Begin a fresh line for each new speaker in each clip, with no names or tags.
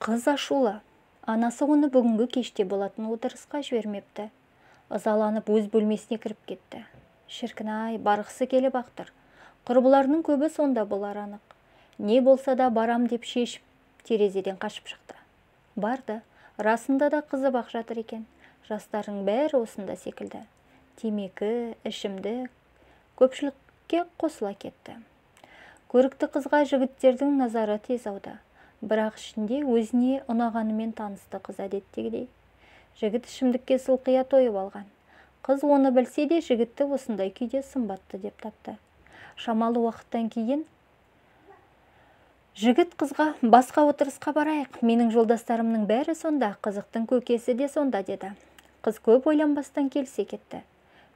Қыз ашулы. Анасы оны бүгінгі кеште болатын отырысқа жібермепті. Ызаланып өз бөлмесіне кіріп кетті. Шіркін-ай, барғысы келіп ақтыр. Құрбыларының көбі сонда болар анық. Не болса да барам деп шешіп, терезеден қашып шықты. Барды, расында да қызып ақ жатыр екен. Жастардың бәрі осында секілді. Темекі, ішімдік, көпшілікке қосыла кетті. Көрікті қызға жігіттердің назары тез ауды. Бірақ ішінде өзіне ұнағанымен танысты қыз әдеттегідей. Жігіт ішімдікке сылқия тойып алған. Қыз оны білсе де жігітті осындай күйде сымбатты деп тапты. Шамалы уақыттан кейін жігіт қызға басқа отырысқа барайық. Менің жолдастарымның бәрі сонда, қызықтың көкесі де сонда деді. Қыз көп ойланбастан келісе кетті.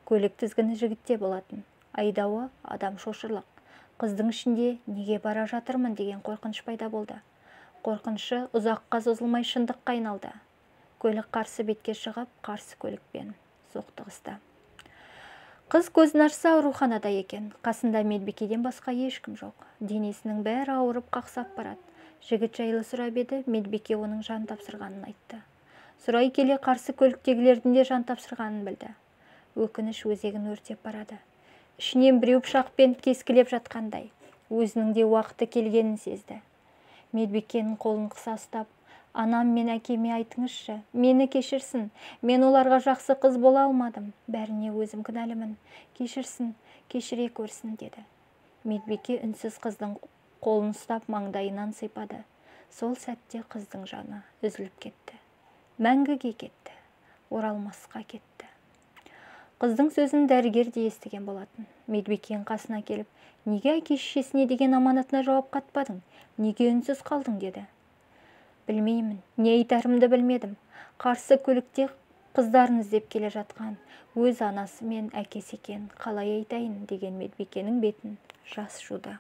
Көлік тізгіні жігітте болатын. Айдауы адам шошырлық. Қыздың ішінде неге бара жатырмын деген қорқыныш пайда болды. Қорқынышы ұзаққа созылмай шындыққа айналды. Көлік қарсы бетке шығып, қарсы көлікпен соқтығысты. Қыз көзін ашса ауруханада екен. Қасында медбикеден басқа ешкім жоқ. Денесінің бәрі ауырып қақсап барады. Жігіт жайлы сұрап еді, медбике оның жан тапсырғанын айтты. Сұрай келе қарсы көліктегілердің де жан тапсырғанын білді. Өкініш өзегін өртеп барады. Ішінен біреу пышақпен кескілеп жатқандай. Өзінің де уақыты келгенін сезді. Медбикенің қолын қыса ұстап, анам мен әкеме айтыңызшы, мені кешірсін, мен оларға жақсы қыз бола алмадым, бәріне өзім кінәлімін, кешірсін, кешіре көрсін деді. Медбике үнсіз қыздың қолын ұстап маңдайынан сипады. Сол сәтте қыздың жаны үзіліп кетті. Мәңгіге кетті, оралмасқа кетті. Қыздың сөзін дәрігер де естіген болатын. Медбикенің қасына келіп, неге әке-шешесіне деген аманатына жауап қатпадың? Неге үнсіз қалдың деді. Білмеймін, не айтарымды білмедім. Қарсы көлікте қыздарын іздеп келе жатқан өз анасы мен әкесі екен, қалай айтайын деген медбикенің бетін жас жуды.